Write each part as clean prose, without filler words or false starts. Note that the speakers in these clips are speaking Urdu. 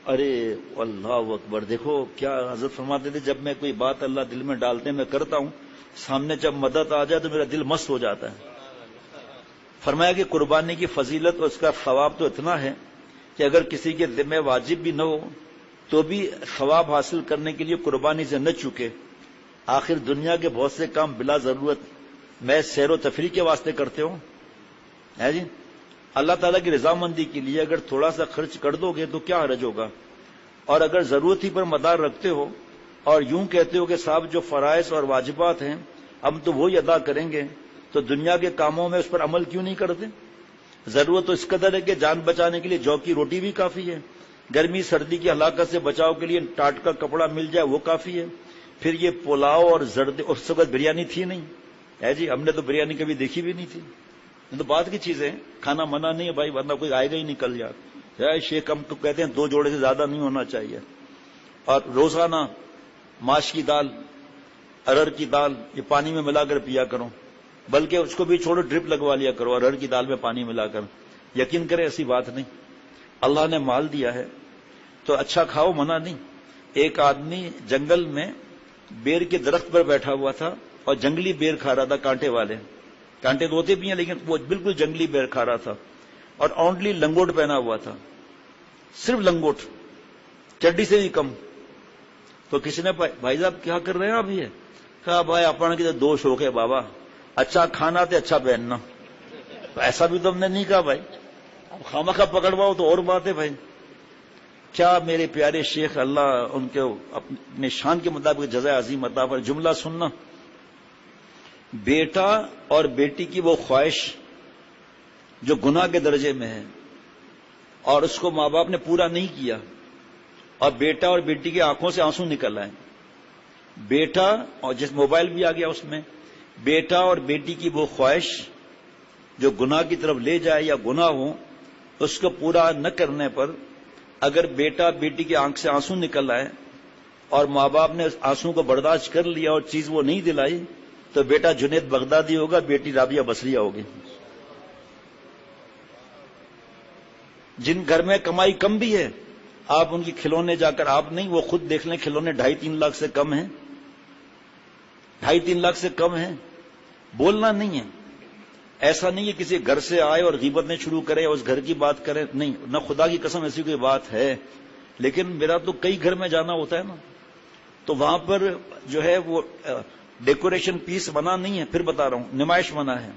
ارے اللہ اکبر، دیکھو کیا حضرت فرماتے تھے، جب میں کوئی بات اللہ دل میں ڈالتے میں کرتا ہوں، سامنے جب مدد آ جائے تو میرا دل مست ہو جاتا ہے۔ فرمایا کہ قربانی کی فضیلت اور اس کا ثواب تو اتنا ہے کہ اگر کسی کے ذمہ واجب بھی نہ ہو تو بھی ثواب حاصل کرنے کے لیے قربانی سے نہ چکے۔ آخر دنیا کے بہت سے کام بلا ضرورت میں سیر و تفریح کے واسطے کرتے ہوں، ہے جی، اللہ تعالیٰ کی رضامندی کے لیے اگر تھوڑا سا خرچ کر دو گے تو کیا حرج ہوگا؟ اور اگر ضرورت ہی پر مدار رکھتے ہو اور یوں کہتے ہو کہ صاحب جو فرائض اور واجبات ہیں ہم تو وہی ادا کریں گے، تو دنیا کے کاموں میں اس پر عمل کیوں نہیں کرتے؟ ضرورت تو اس قدر ہے کہ جان بچانے کے لیے جو کی روٹی بھی کافی ہے، گرمی سردی کی ہلاکت سے بچاؤ کے لیے ٹاٹ کا کپڑا مل جائے وہ کافی ہے، پھر یہ پلاؤ اور زرد، اس وقت بریانی تھی نہیں، ہے جی، ہم نے تو بریانی کبھی دیکھی بھی نہیں تھی، یہ تو بعد کی چیزیں، کھانا منع نہیں ہے بھائی، ورنہ کوئی آئے گا ہی نہیں کل یار، شیخ ہم تو کہتے ہیں 2 جوڑے سے زیادہ نہیں ہونا چاہیے، اور روزانہ ماش کی دال، ارہر کی دال یہ پانی میں ملا کر پیا کرو، بلکہ اس کو بھی چھوڑو ڈرپ لگوا لیا کرو ارہر کی دال میں پانی ملا کر، یقین کریں ایسی بات نہیں، اللہ نے مال دیا ہے تو اچھا کھاؤ، منع نہیں۔ ایک آدمی جنگل میں بیر کے درخت پر بیٹھا ہوا تھا اور جنگلی بیر کھا رہا تھا، کانٹے والے، کانٹے تو ہوتے بھی ہیں لیکن وہ بالکل جنگلی بیر کھا رہا تھا، اور اونلی لنگوٹ پہنا ہوا تھا، صرف لنگوٹ، چڈی سے بھی کم۔ تو کسی نے بھائی صاحب کیا کر رہے ہیں آپ؟ یہ کہا بھائی اپنا کی 2 شوق ہے بابا، اچھا کھانا تے اچھا پہننا، تو ایسا بھی تو ہم نے نہیں کہا بھائی، اب خامخواہ پکڑواؤ تو اور بات ہے بھائی۔ کیا میرے پیارے شیخ اللہ ان کے اپنے شان کے مطابق جزائے عظیم عطا فرمائے، جملہ سننا، بیٹا اور بیٹی کی وہ خواہش جو گناہ کے درجے میں ہے اور اس کو ماں باپ نے پورا نہیں کیا، اور بیٹا اور بیٹی کی آنکھوں سے آنسو نکل آئے، بیٹا، اور جس موبائل بھی آ گیا اس میں، بیٹا اور بیٹی کی وہ خواہش جو گناہ کی طرف لے جائے یا گناہ ہو، اس کو پورا نہ کرنے پر اگر بیٹا بیٹی کی آنکھ سے آنسو نکل آئے اور ماں باپ نے آنسو کو برداشت کر لیا اور چیز وہ نہیں دلائی، تو بیٹا جنید بغدادی ہوگا، بیٹی رابعہ بصریہ ہوگی۔ جن گھر میں کمائی کم بھی ہے، آپ ان کی کھلونے جا کر آپ نہیں، وہ خود دیکھ لیں، کھلونے 2.5-3 لاکھ سے کم ہیں، 2.5-3 لاکھ سے کم ہیں، بولنا نہیں ہے، ایسا نہیں ہے کسی گھر سے آئے اور غیبتیں شروع کرے اور اس گھر کی بات کرے، نہیں، نہ خدا کی قسم ایسی کوئی بات ہے، لیکن میرا تو کئی گھر میں جانا ہوتا ہے نا، تو وہاں پر جو ہے وہ ڈیکوریشن پیس منع نہیں ہے، پھر بتا رہا ہوں، نمائش منع ہے،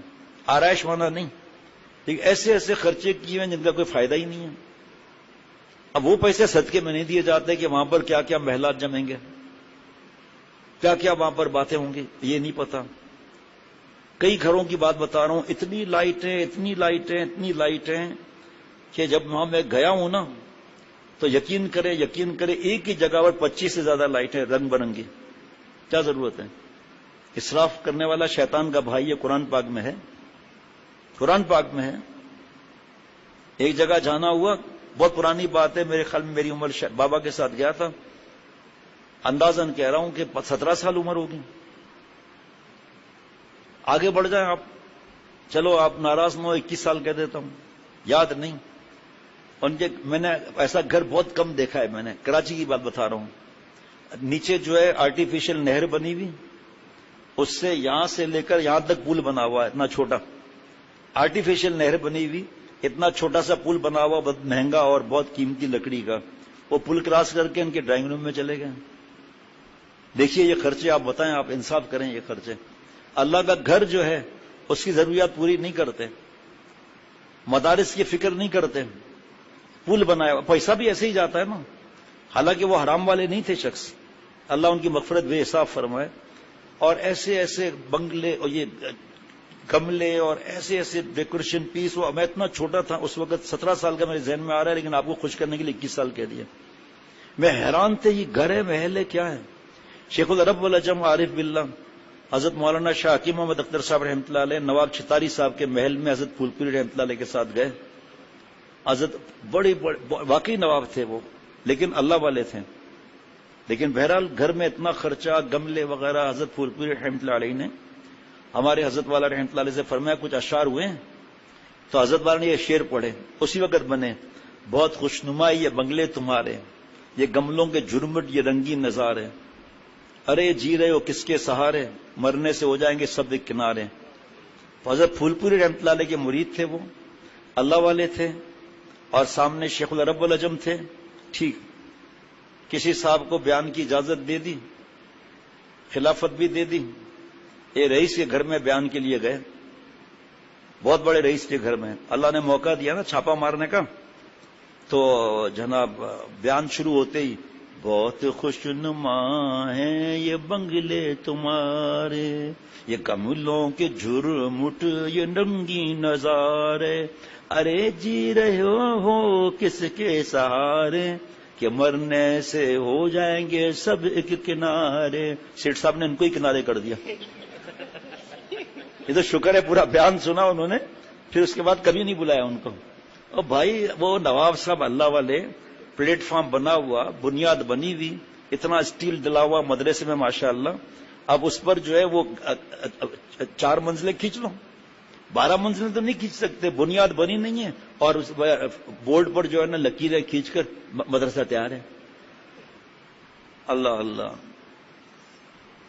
آرائش منع نہیں، لیکن ایسے ایسے خرچے کیے ہیں جن کا کوئی فائدہ ہی نہیں ہے۔ اب وہ پیسے صدقے میں نہیں دیے جاتے کہ وہاں پر کیا کیا محلات جمیں گے، کیا کیا وہاں پر باتیں ہوں گی، یہ نہیں پتا۔ کئی گھروں کی بات بتا رہا ہوں، اتنی لائٹیں اتنی لائٹیں اتنی لائٹیں کہ جب وہاں میں گیا ہوں نا تو یقین کرے ایک ہی جگہ پر 25 سے زیادہ لائٹیں رنگ برنگی، کیا ضرورت ہے؟ اسراف کرنے والا شیطان کا بھائی ہے، قرآن پاک میں ہے، قرآن پاک میں ہے۔ ایک جگہ جانا ہوا، بہت پرانی بات ہے، میرے خیال میں میری عمر بابا کے ساتھ گیا تھا، اندازاً کہہ رہا ہوں کہ 17 سال عمر ہوگی۔ آگے بڑھ جائیں آپ، چلو آپ ناراض نہ ہو، 21 سال کہہ دیتا ہوں، یاد نہیں ان کے، میں نے ایسا گھر بہت کم دیکھا ہے، میں نے کراچی کی بات بتا رہا ہوں، نیچے جو ہے آرٹیفیشل نہر بنی ہوئی، اس سے یہاں سے لے کر یہاں تک پل بنا ہوا ہے، اتنا چھوٹا آرٹیفیشل نہر بنی ہوئی، اتنا چھوٹا سا پل بنا ہوا، بہت مہنگا اور بہت قیمتی لکڑی کا، وہ پل کراس کر کے ان کے ڈرائنگ روم میں چلے گئے۔ دیکھیے یہ خرچے، آپ بتائیں، آپ انصاف کریں، یہ خرچے اللہ کا گھر جو ہے اس کی ضروریات پوری نہیں کرتے، مدارس کی فکر نہیں کرتے، پل بنایا، پیسہ بھی ایسے ہی جاتا ہے نا، حالانکہ وہ حرام والے نہیں تھے شخص، اللہ ان کی مغفرت بے حساب فرمائے، اور ایسے ایسے بنگلے اور یہ گملے اور ایسے ایسے ڈیکوریشن پیس، وہ میں اتنا چھوٹا تھا اس وقت، 17 سال کا میرے ذہن میں آ رہا ہے، لیکن آپ کو خوش کرنے کے لیے 21 سال کہہ دیا۔ میں حیران تھے، یہ گھر ہے محل ہے کیا ہے؟ شیخ العرب والعجم عارف باللہ حضرت مولانا شاہ حکیم محمد اختر صاحب رحمۃ اللہ علیہ نواب چھتاری صاحب کے محل میں حضرت پھول پوری رحمۃ اللہ علیہ کے ساتھ گئے۔ حضرت بڑے واقعی نواب تھے وہ، لیکن اللہ والے تھے، لیکن بہرحال گھر میں اتنا خرچہ، گملے وغیرہ۔ حضرت پھول پوری رحمۃ اللہ علیہ نے ہمارے حضرت والا رحمۃ اللہ علیہ سے فرمایا کچھ اشعار ہوئے ہیں، تو حضرت والا نے یہ شعر پڑھے، اسی وقت بنے، بہت خوشنمائی یہ بنگلے تمہارے، یہ گملوں کے جھرمٹ، یہ رنگین نظارے، ارے جی رہے ہو کس کے سہارے، مرنے سے ہو جائیں گے سب ایک کنارے۔ حضرت پھول پوری رحمۃ اللہ علیہ کے مرید تھے، وہ اللہ والے تھے، اور سامنے شیخ العرب العجم تھے۔ ٹھیک، کسی صاحب کو بیان کی اجازت دے دی، خلافت بھی دے دی، یہ رئیس کے گھر میں بیان کے لیے گئے، بہت بڑے رئیس کے گھر میں، اللہ نے موقع دیا نا چھاپا مارنے کا، تو جناب بیان شروع ہوتے ہی، بہت خوشنما ہیں یہ بنگلے تمہارے، یہ کملوں کے جھرمٹ، یہ رنگین نظارے، ارے جی رہے ہو کس کے سہارے، کہ مرنے سے ہو جائیں گے سب ایک کنارے۔ سیٹ صاحب نے ان کو ہی کنارے کر دیا۔ یہ تو شکر ہے پورا بیان سنا انہوں نے، پھر اس کے بعد کبھی نہیں بلایا ان کو۔ اور بھائی وہ نواب صاحب اللہ والے، پلیٹ فارم بنا ہوا، بنیاد بنی ہوئی، اتنا اسٹیل ڈلا ہوا مدرسے میں ماشاءاللہ، اب اس پر جو ہے وہ 4 منزلیں کھینچ لو، 12 منزلیں تو نہیں کھینچ سکتے، بنیاد بنی نہیں ہے، اور اس بورڈ پر جو ہے نا لکیریں کھینچ کر مدرسہ تیار ہے۔ اللہ اللہ۔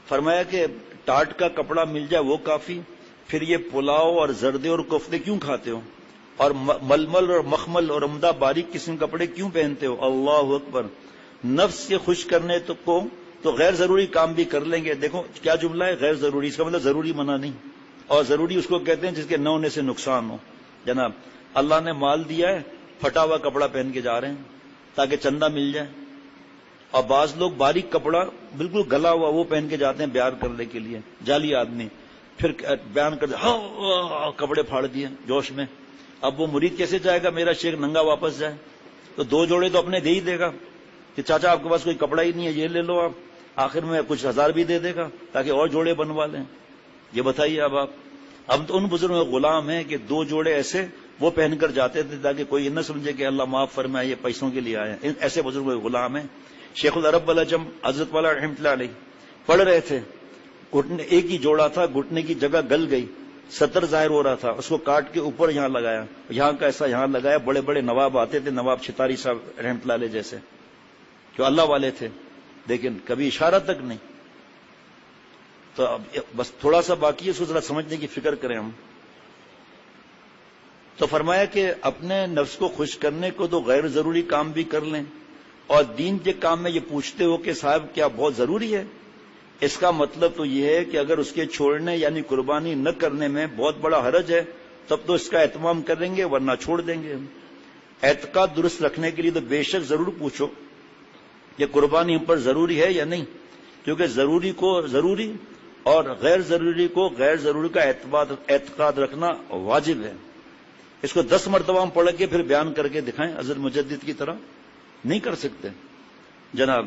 فرمایا کہ ٹاٹ کا کپڑا مل جائے وہ کافی، پھر یہ پلاؤ اور زردے اور کفتے کیوں کھاتے ہو، اور ململ اور مخمل اور عمدہ باریک قسم کپڑے کیوں پہنتے ہو؟ اللہ اکبر۔ نفس سے خوش کرنے کو تو غیر ضروری کام بھی کر لیں گے۔ دیکھو کیا جملہ ہے، غیر ضروری، اس کا مطلب ضروری منع نہیں، اور ضروری اس کو کہتے ہیں جس کے نہ ہونے سے نقصان ہو۔ جناب اللہ نے مال دیا ہے، پھٹا ہوا کپڑا پہن کے جا رہے ہیں تاکہ چندہ مل جائے، اور بعض لوگ باریک کپڑا بالکل گلا ہوا وہ پہن کے جاتے ہیں بیان کرنے کے لیے، جعلی آدمی، پھر بیان کرتے ہاں کپڑے پھاڑ دیے جوش میں۔ اب وہ مرید کیسے جائے گا میرا شیخ ننگا واپس جائے؟ تو 2 جوڑے تو اپنے دے ہی دے گا کہ چاچا آپ کے پاس کوئی کپڑا ہی نہیں ہے، یہ لے لو آپ، آخر میں کچھ 1000 بھی دے دے گا تاکہ اور جوڑے بنوا لیں۔ یہ بتائیے اب آپ، ہم تو ان بزرگوں کے غلام ہیں کہ 2 جوڑے ایسے وہ پہن کر جاتے تھے تاکہ کوئی نہ سمجھے کہ اللہ معاف فرمائے یہ پیسوں کے لیے آئے ہیں، ایسے بزرگوں کے غلام ہیں۔ شیخ العرب العجم حضرت والا رحمۃ اللہ علیہ پڑھ رہے تھے، گھٹنے ایک ہی جوڑا تھا، گھٹنے کی جگہ گل گئی، سطر ظاہر ہو رہا تھا، اس کو کاٹ کے اوپر یہاں لگایا، یہاں کا ایسا یہاں لگایا۔ بڑے بڑے نواب آتے تھے، نواب چھتاری صاحب رحمۃ اللہ علیہ جیسے، جو اللہ والے تھے، لیکن کبھی اشارہ تک نہیں۔ تو اب بس تھوڑا سا باقی ہے، اس کو ذرا سمجھنے کی فکر کریں ہم۔ تو فرمایا کہ اپنے نفس کو خوش کرنے کو تو غیر ضروری کام بھی کر لیں، اور دین کے کام میں یہ پوچھتے ہو کہ صاحب کیا بہت ضروری ہے؟ اس کا مطلب تو یہ ہے کہ اگر اس کے چھوڑنے یعنی قربانی نہ کرنے میں بہت بڑا حرج ہے تب تو اس کا اہتمام کریں گے، ورنہ چھوڑ دیں گے۔ اعتقاد درست رکھنے کے لیے تو بے شک ضرور پوچھو کہ قربانی ہم پر ضروری ہے یا نہیں، کیونکہ ضروری کو ضروری اور غیر ضروری کو غیر ضروری کا اعتقاد رکھنا واجب ہے۔ اس کو 10 مرتبہ ہم پڑھ کے پھر بیان کر کے دکھائیں حضرت مجدد کی طرح، نہیں کر سکتے۔ جناب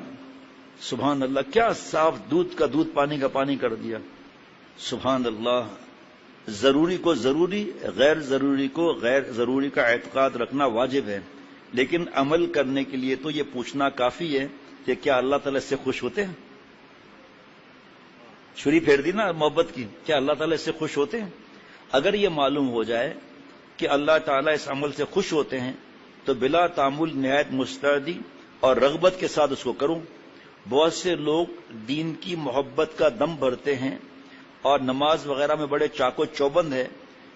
سبحان اللہ، کیا صاف دودھ کا دودھ، پانی کا پانی کر دیا، سبحان اللہ۔ ضروری کو ضروری، غیر ضروری کو غیر ضروری کا اعتقاد رکھنا واجب ہے، لیکن عمل کرنے کے لیے تو یہ پوچھنا کافی ہے کہ کیا اللہ تعالیٰ اس سے خوش ہوتے ہیں؟ چھری پھیر دی نا محبت کی، کیا اللہ تعالیٰ اس سے خوش ہوتے ہیں؟ اگر یہ معلوم ہو جائے کہ اللہ تعالیٰ اس عمل سے خوش ہوتے ہیں تو بلا تعمل نہایت مستعدی اور رغبت کے ساتھ اس کو کروں۔ بہت سے لوگ دین کی محبت کا دم بھرتے ہیں اور نماز وغیرہ میں بڑے چاق و چوبند ہے،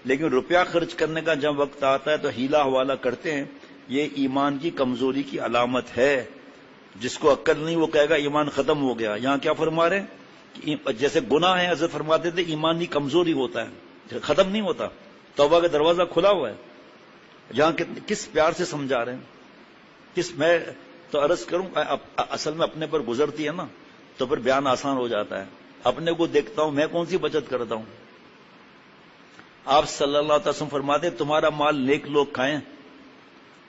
لیکن روپیہ خرچ کرنے کا جب وقت آتا ہے تو ہیلا حوالہ کرتے ہیں۔ یہ ایمان کی کمزوری کی علامت ہے۔ جس کو عقل نہیں وہ کہے گا ایمان ختم ہو گیا۔ یہاں کیا فرما رہے ہیں کہ جیسے گناہ ہے، حضرت فرماتے تھے ایمان کی کمزوری ہوتا ہے، ختم نہیں ہوتا، توبہ کا دروازہ کھلا ہوا ہے۔ یہاں کس پیار سے سمجھا رہے ہیں، میں تو عرض کروں، اصل میں اپنے پر گزرتی ہے نا تو پھر بیان آسان ہو جاتا ہے۔ اپنے کو دیکھتا ہوں، میں کون سی بچت کرتا ہوں؟ آپ صلی اللہ علیہ وسلم فرماتے تمہارا مال نیک لوگ کھائیں۔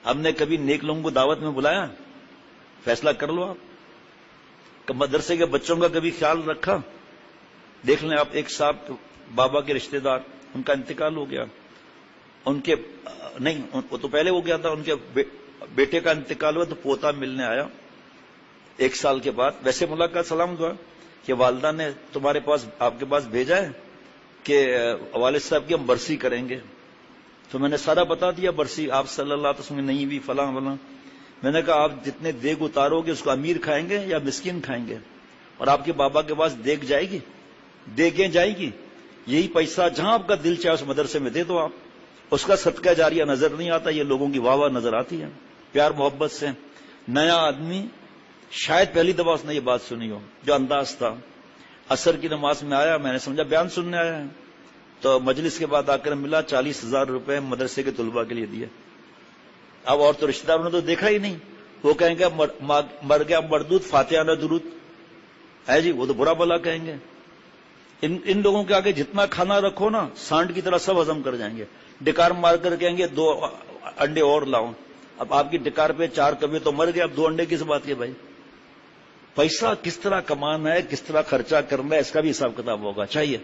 ہم نے کبھی نیک لوگوں کو دعوت میں بلایا؟ فیصلہ کر لو آپ۔ مدرسے کے بچوں کا کبھی خیال رکھا؟ دیکھ لیں آپ، ایک صاحب بابا کے رشتہ دار، ان کا انتقال ہو گیا، ان کے نہیں وہ تو پہلے ہو گیا تھا، ان کے بیٹے کا انتقال ہوا تو پوتا ملنے آیا 1 سال کے بعد۔ ویسے ملاقات سلام دعا کہ والدہ نے تمہارے پاس، آپ کے پاس بھیجا ہے کہ والد صاحب کی ہم برسی کریں گے۔ تو میں نے سارا بتا دیا، برسی آپ صلی اللہ علیہ وسلم نہیں بھی فلاں فلاں. میں نے کہا آپ جتنے دیگ اتارو گے اس کو امیر کھائیں گے یا مسکین کھائیں گے؟ اور آپ کے بابا کے پاس دیگ جائے گی، دیگیں جائے گی. یہی پیسہ جہاں آپ کا دل چاہے اس مدرسے میں دے دو آپ. اس کا صدقہ جاریہ نظر نہیں آتا، یہ لوگوں کی واہ واہ نظر آتی ہے پیار محبت سے. نیا آدمی شاید پہلی دفعہ اس نے یہ بات سنی ہو. جو انداز تھا، عصر کی نماز میں آیا، میں نے سمجھا بیان سننے آیا ہے، تو مجلس کے بعد آ کر ملا 40,000 روپے مدرسے کے طلباء کے لیے دیے. اب اور تو رشتہ داروں نے تو دیکھا ہی نہیں، وہ کہیں گے مر گیا مردود فاتحہ نہ درود ہے جی، وہ تو برا بلا کہیں گے. ان لوگوں کے آگے جتنا کھانا رکھو نا، سانڈ کی طرح سب ہضم کر جائیں گے. ڈکار مار کر کہیں گے 2 انڈے اور لاؤ. اب آپ کی ڈکار پہ 4 کبھی تو مر گئے، اب 2 انڈے کس بات کے بھائی؟ پیسہ کس طرح کمانا ہے، کس طرح خرچہ کرنا ہے، اس کا بھی حساب کتاب ہوگا چاہیے.